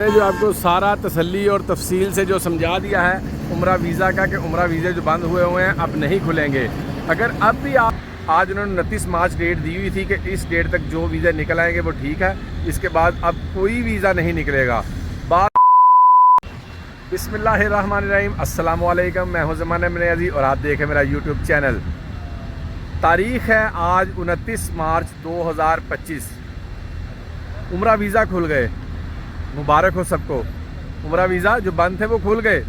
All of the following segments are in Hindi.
जो आपको सारा तसल्ली और तफसील से जो समझा दिया है उम्रा वीज़ा का कि उम्रा वीज़े जो बंद हुए हुए हैं अब नहीं खुलेंगे। अगर अब भी आप आज उन्होंने 29 मार्च डेट दी हुई थी कि इस डेट तक जो वीज़े निकल आएंगे वो ठीक है, इसके बाद अब कोई वीज़ा नहीं निकलेगा। बात बिस्मिल्लाहिर्रहमानिर्रहीम, अस्सलाम वालेकुम। मैं हूं ज़मान इब्न अज़ीज़ और आप देखें मेरा यूट्यूब चैनल। तारीख़ है आज 29 मार्च 2025। उम्रा वीज़ा खुल गए, मुबारक हो सबको। उम्रा वीज़ा जो बंद थे वो खुल गए,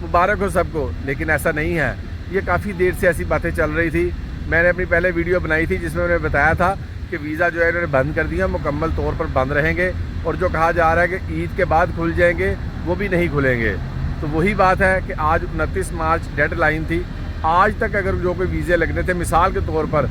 मुबारक हो सबको। लेकिन ऐसा नहीं है, ये काफ़ी देर से ऐसी बातें चल रही थी। मैंने अपनी पहले वीडियो बनाई थी जिसमें मैंने बताया था कि वीज़ा जो है इन्होंने बंद कर दिया, मुकम्मल तौर पर बंद रहेंगे। और जो कहा जा रहा है कि ईद के बाद खुल जाएंगे वो भी नहीं खुलेंगे। तो वही बात है कि आज 29 मार्च डेड लाइन थी। आज तक अगर जो कोई वीज़े लगने थे, मिसाल के तौर पर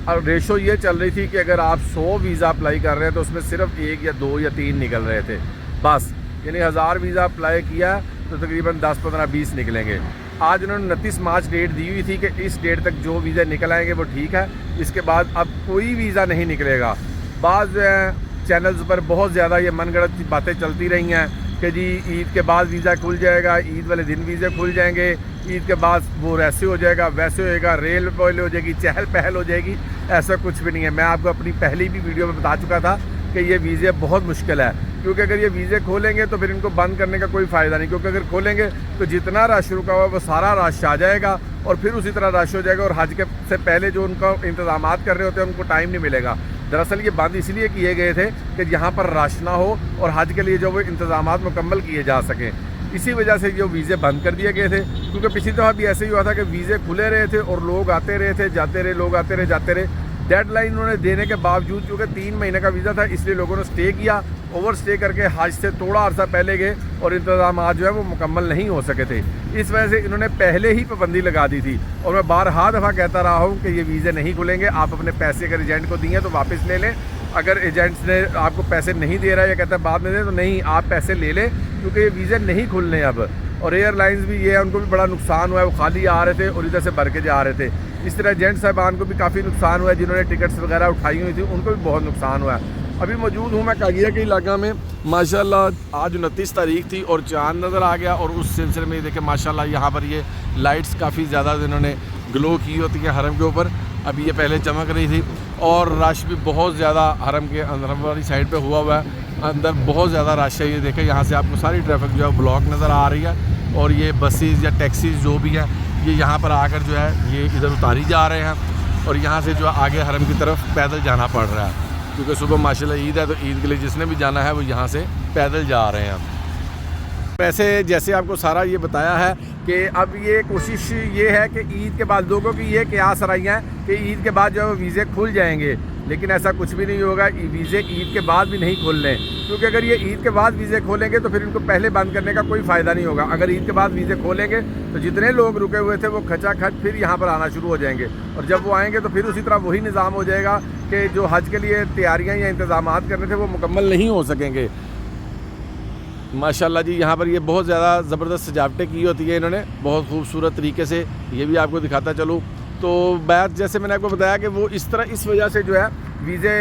और रेशो ये चल रही थी कि अगर आप 100 वीज़ा अप्लाई कर रहे हैं तो उसमें सिर्फ 1 या 2 या 3 निकल रहे थे बस। यानी 1000 वीज़ा अप्लाई किया तो तकरीबन 10, 15, 20 निकलेंगे। आज उन्होंने 29 मार्च डेट दी हुई थी कि इस डेट तक जो वीज़े निकल आएंगे वो ठीक है, इसके बाद अब कोई वीज़ा नहीं निकलेगा। बाज़ जो है चैनल्स पर बहुत ज़्यादा ये मनगढ़ंत बातें चलती रही हैं कि जी ईद के बाद वीज़ा खुल जाएगा, ईद वाले दिन वीज़े खुल जाएंगे, ईद के बाद वो ऐसे हो जाएगा, वैसे होएगा, रेल पहले हो जाएगी, चहल पहल हो जाएगी। ऐसा कुछ भी नहीं है। मैं आपको अपनी पहली भी वीडियो में बता चुका था कि ये वीज़े बहुत मुश्किल है, क्योंकि अगर ये वीज़े खोलेंगे तो फिर इनको बंद करने का कोई फ़ायदा नहीं। क्योंकि अगर खोलेंगे तो जितना रश रुका हुआ वो सारा रश आ जाएगा और फिर उसी तरह रश हो जाएगा और हज के से पहले जो उनका इंतज़ाम कर रहे होते हैं उनको टाइम नहीं मिलेगा। दरअसल ये बंद इसलिए किए गए थे कि यहाँ पर रश ना हो और हज के लिए जो वो इंतज़ाम मुकम्मल किए जा सकें। इसी वजह से जो वीज़े बंद कर दिए गए थे। क्योंकि पिछली दफ़ा भी ऐसे ही हुआ था कि वीज़े खुले रहे थे और लोग आते रहे थे, जाते रहे, लोग आते रहे, जाते रहे। डेडलाइन उन्होंने देने के बावजूद, क्योंकि 3 महीने का वीज़ा था, इसलिए लोगों ने स्टे किया, ओवर स्टे करके हज से थोड़ा अर्सा पहले गए और इंतज़ाम जो है वो मुकम्मल नहीं हो सके थे। इस वजह से इन्होंने पहले ही पाबंदी लगा दी थी। और मैं बारहा दफ़ा कहता रहा हूँ कि ये वीज़े नहीं खुलेंगे। आप अपने पैसे अगर एजेंट को दिए तो वापस ले लें। अगर एजेंट्स ने आपको पैसे नहीं दे रहा है या कहता है बाद में दे, तो नहीं, आप पैसे ले लें, क्योंकि ये वीज़े नहीं खुलने अब। और एयरलाइंस भी ये है, उनको भी बड़ा नुकसान हुआ है, वो खाली आ रहे थे और इधर से भर के जा रहे थे। इस तरह एजेंट साहबान को भी काफ़ी नुकसान हुआ है, जिन्होंने टिकट्स वगैरह उठाई हुई थी उनको भी बहुत नुकसान हुआ है। अभी मौजूद हूँ मैं कागिया के इलाका में। माशाल्लाह आज 29 तारीख थी और चाँद नज़र आ गया। और उस सिलसिले में देखें माशाल्लाह यहाँ पर ये लाइट्स काफ़ी ज़्यादा इन्होंने ग्लो की होती हैं हरम के ऊपर। अभी ये पहले चमक रही थी और रश भी बहुत ज़्यादा हरम के अंदर वाली साइड पे हुआ है। अंदर बहुत ज़्यादा रश है। ये देखें यहाँ से आपको सारी ट्रैफिक जो है ब्लॉक नज़र आ रही है। और ये बसेस या टैक्सीज़ जो भी हैं ये यहाँ पर आकर जो है ये इधर उतारी जा रहे हैं और यहाँ से जो आगे हरम की तरफ पैदल जाना पड़ रहा है। क्योंकि सुबह माशाल्लाह ईद है, तो ईद के लिए जिसने भी जाना है वो यहाँ से पैदल जा रहे हैं। वैसे जैसे आपको सारा ये बताया है कि अब ये कोशिश ये है कि ईद के बाद लोगों की ये कयास रही हैं कि ईद के बाद जो है वो वीज़े खुल जाएंगे। लेकिन ऐसा कुछ भी नहीं होगा। वीज़े ईद के बाद भी नहीं खोलने, क्योंकि अगर ये ईद के बाद वीज़े खोलेंगे तो फिर इनको पहले बंद करने का कोई फ़ायदा नहीं होगा। अगर ईद के बाद वीज़े खोलेंगे तो जितने लोग रुके हुए थे वो खचाखच फिर यहाँ पर आना शुरू हो जाएंगे। और जब वो आएंगे तो फिर उसी तरह वही निज़ाम हो जाएगा कि जो हज के लिए तैयारियाँ या इंतज़ाम करने थे वो मुकम्मल नहीं हो सकेंगे। माशाल्लाह जी यहाँ पर ये बहुत ज़्यादा ज़बरदस्त सजावटें की होती है इन्होंने, बहुत खूबसूरत तरीके से। ये भी आपको दिखाता चलूँ तो बात जैसे मैंने आपको बताया कि वो इस तरह इस वजह से जो है वीज़े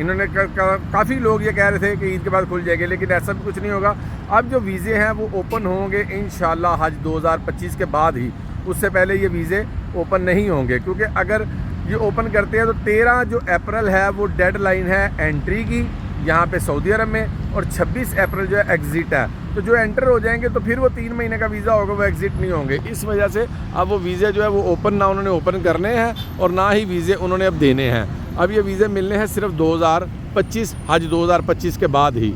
इन्होंने काफ़ी लोग ये कह रहे थे कि ईद के बाद खुल जाएंगे, लेकिन ऐसा भी कुछ नहीं होगा। अब जो वीज़े हैं वो ओपन होंगे इंशाल्लाह हज 2025 के बाद ही। उससे पहले ये वीज़े ओपन नहीं होंगे, क्योंकि अगर ये ओपन करते हैं तो 13 जो अप्रैल है वो डेड लाइन है एंट्री की यहाँ पे सऊदी अरब में, और 26 अप्रैल जो है एग्ज़िट है। तो जो एंटर हो जाएंगे तो फिर वो 3 महीने का वीज़ा होगा, वो एग्ज़िट नहीं होंगे। इस वजह से अब वो वीज़े जो है वो ओपन ना उन्होंने ओपन करने हैं और ना ही वीज़े उन्होंने अब देने हैं। अब ये वीज़े मिलने हैं सिर्फ 2025 हज 2025 के बाद ही।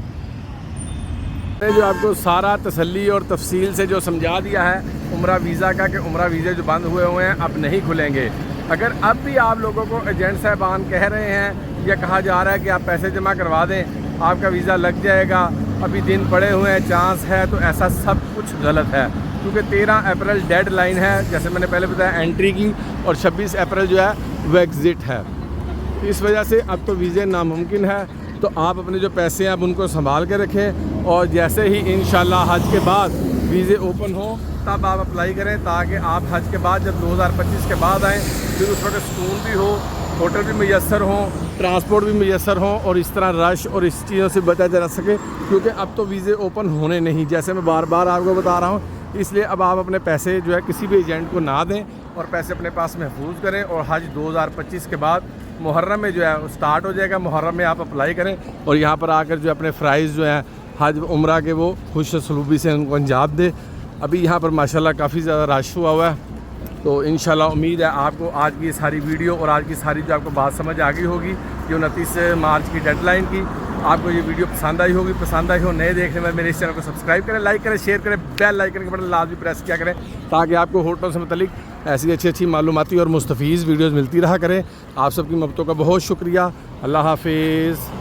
जो आपको सारा तसल्ली और तफसील से जो समझा दिया है उम्रा वीज़ा का कि उम्रा वीज़े जो बंद हुए हुए हैं अब नहीं खुलेंगे। अगर अब भी आप लोगों को एजेंट साहबान कह रहे हैं या कहा जा रहा है कि आप पैसे जमा करवा दें, आपका वीज़ा लग जाएगा, अभी दिन पड़े हुए हैं, चांस है, तो ऐसा सब कुछ गलत है। क्योंकि 13 अप्रैल डेड लाइन है जैसे मैंने पहले बताया एंट्री की, और 26 अप्रैल जो है वो एग्ज़िट है। इस वजह से अब तो वीज़े नामुमकिन है। तो आप अपने जो पैसे हैं अब उनको संभाल के रखें और जैसे ही इंशाल्लाह हज के बाद वीज़े ओपन हो तब आप अप्लाई करें, ताकि आप हज के बाद जब 2025 के बाद आएँ फिर उस वक्त सुकून भी हो, होटल भी मैसर हो, ट्रांसपोर्ट भी मुयसर हों और इस तरह रश और इस चीज़ों से बचा जा सके, क्योंकि अब तो वीज़े ओपन होने नहीं, जैसे मैं बार बार आपको बता रहा हूँ। इसलिए अब आप अपने पैसे जो है किसी भी एजेंट को ना दें और पैसे अपने पास महफूज करें। और हज 2025 के बाद मुहर्रम में जो है स्टार्ट हो जाएगा, मुहर्रम में आप अप्लाई करें और यहाँ पर आकर जो अपने फ़राइज़ जो हैं हज उम्रा के वो खुश सलूबी से उनको अंजाम दे। अभी यहाँ पर माशाल्लाह काफ़ी ज़्यादा रश हुआ है, तो इंशाल्लाह उम्मीद है आपको आज की सारी वीडियो और आज की सारी जो आपको बात समझ आ गई होगी कि 29 मार्च की डेडलाइन की। आपको ये वीडियो पसंद आई होगी, पसंद आई हो नए देखने में मेरे इस चैनल को सब्सक्राइब करें, लाइक करें, शेयर करें, बेल आइकन के बटन लाजमी प्रेस किया करें ताकि आपको होटलों से मुतल्लिक ऐसी अच्छी मालूमाती और मुस्तफ़ीज़ वीडियोज़ मिलती रहा करें। आप सबकी मोहब्बतों का बहुत शुक्रिया। अल्लाह हाफिज़।